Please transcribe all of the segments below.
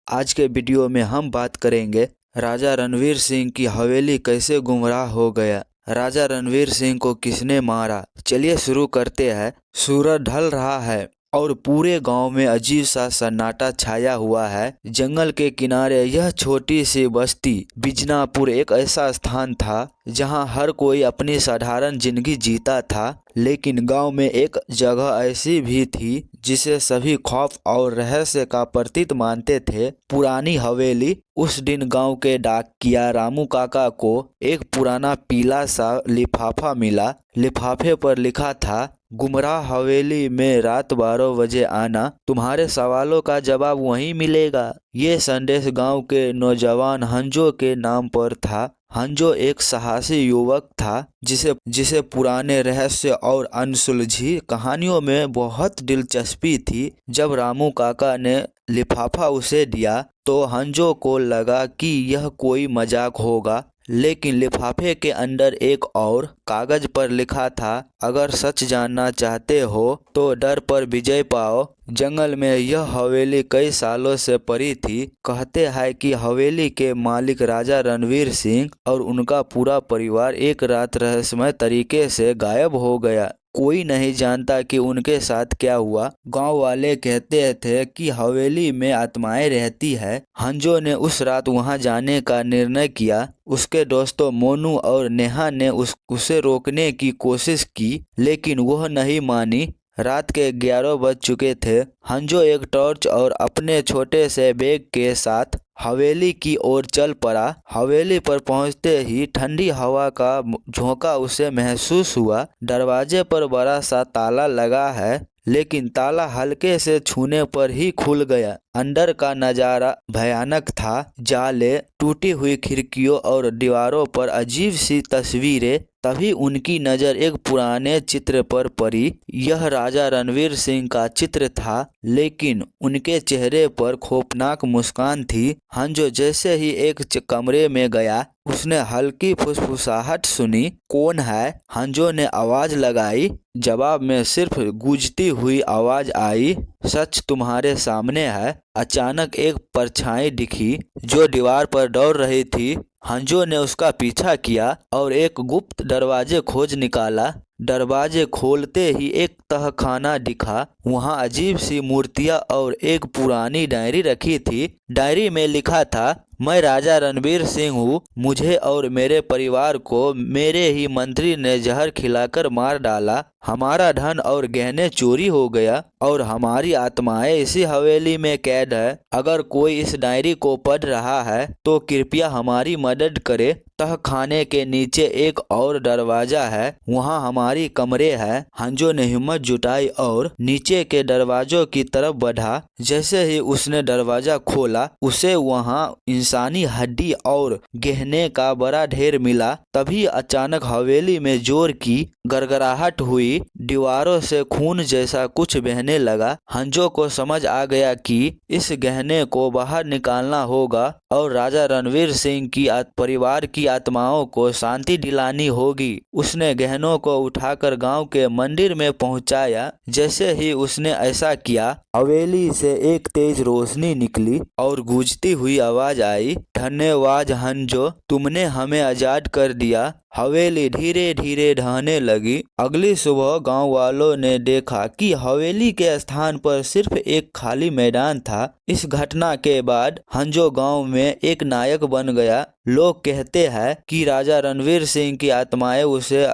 आज के वीडियो में हम बात करेंगे राजा रणवीर सिंह की हवेली कैसे गुमराह हो गया, राजा रणवीर सिंह को किसने मारा। चलिए शुरू करते हैं। सूरज ढल रहा है और पूरे गांव में अजीब सा सन्नाटा छाया हुआ है। जंगल के किनारे यह छोटी सी बस्ती बिजनापुर एक ऐसा स्थान था जहां हर कोई अपनी साधारण जिंदगी जीता था, लेकिन गांव में एक जगह ऐसी भी थी जिसे सभी खौफ और रहस्य का प्रतीक मानते थे, पुरानी हवेली। उस दिन गांव के डाकिया रामू काका को एक पुराना पीला सा लिफाफा मिला। लिफाफे पर लिखा था, गुमराह हवेली में रात 12 बजे आना, तुम्हारे सवालों का जवाब वहीं मिलेगा। ये संदेश गांव के नौजवान हंजो के नाम पर था। हंजो एक साहसी युवक था जिसे पुराने रहस्य और अनसुलझी कहानियों में बहुत दिलचस्पी थी। जब रामू काका ने लिफाफा उसे दिया तो हंजो को लगा कि यह कोई मजाक होगा, लेकिन लिफाफे के अंदर एक और कागज पर लिखा था, अगर सच जानना चाहते हो तो डर पर विजय पाओ। जंगल में यह हवेली कई सालों से पड़ी थी। कहते हैं कि हवेली के मालिक राजा रणवीर सिंह और उनका पूरा परिवार एक रात रहस्यमय तरीके से गायब हो गया। कोई नहीं जानता कि उनके साथ क्या हुआ। गांव वाले कहते थे कि हवेली में आत्माएं रहती है। हंजो ने उस रात वहां जाने का निर्णय किया। उसके दोस्तों मोनू और नेहा ने उसे रोकने की कोशिश की, लेकिन वह नहीं मानी। रात के 11 बज चुके थे। हंजो एक टॉर्च और अपने छोटे से बैग के साथ हवेली की ओर चल पड़ा। हवेली पर पहुंचते ही ठंडी हवा का झोंका उसे महसूस हुआ। दरवाजे पर बड़ा सा ताला लगा है, लेकिन ताला हल्के से छूने पर ही खुल गया। अंदर का नजारा भयानक था। जाले, टूटी हुई खिड़कियों और दीवारों पर अजीब सी तस्वीरें। तभी उनकी नज़र एक पुराने चित्र पर पड़ी। यह राजा रणवीर सिंह का चित्र था, लेकिन उनके चेहरे पर खौफनाक मुस्कान थी। हंजो जैसे ही एक कमरे में गया, उसने हल्की फुसफुसाहट सुनी। कौन है? हंजो ने आवाज लगाई। जवाब में सिर्फ गूंजती हुई आवाज आई, सच तुम्हारे सामने है। अचानक एक परछाई दिखी जो दीवार पर दौड़ रही थी। हंजो ने उसका पीछा किया और एक गुप्त दरवाजे खोज निकाला। दरवाजे खोलते ही एक तहखाना दिखा। वहां अजीब सी मूर्तियां और एक पुरानी डायरी रखी थी। डायरी में लिखा था, मैं राजा रणवीर सिंह हूँ। मुझे और मेरे परिवार को मेरे ही मंत्री ने जहर खिलाकर मार डाला। हमारा धन और गहने चोरी हो गया और हमारी आत्माएं इसी हवेली में कैद है। अगर कोई इस डायरी को पढ़ रहा है तो कृपया हमारी मदद करे। तहखाने के नीचे एक और दरवाजा है, वहाँ हमारी कमरे है। हंजो ने हिम्मत जुटाई और नीचे के दरवाजों की तरफ बढ़ा। जैसे ही उसने दरवाजा खोला, उसे वहाँ इंसानी हड्डी और गहने का बड़ा ढेर मिला। तभी अचानक हवेली में जोर की गड़गड़ाहट हुई। दीवारों से खून जैसा कुछ बहने लगा। हंजो को समझ आ गया कि इस गहने को बाहर निकालना होगा और राजा रणवीर सिंह की परिवार की आत्माओं को शांति दिलानी होगी। उसने गहनों को उठाकर गांव के मंदिर में पहुंचाया। जैसे ही उसने ऐसा किया, हवेली से एक तेज रोशनी निकली और गूंजती हुई आवाज आई, धन्यवाद हंजो, तुमने हमें आजाद कर दिया। हवेली धीरे धीरे ढहने लगी। अगली सुबह गांव वालों ने देखा कि हवेली के स्थान पर सिर्फ एक खाली मैदान था। इस घटना के बाद हंजो गांव में एक नायक बन गया। लोग कहते हैं कि राजा रणवीर सिंह की आत्माएं उसे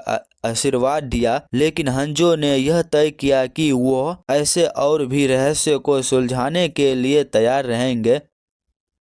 आशीर्वाद दिया, लेकिन हंजो ने यह तय किया कि वो ऐसे और भी रहस्य को सुलझाने के लिए तैयार रहेंगे।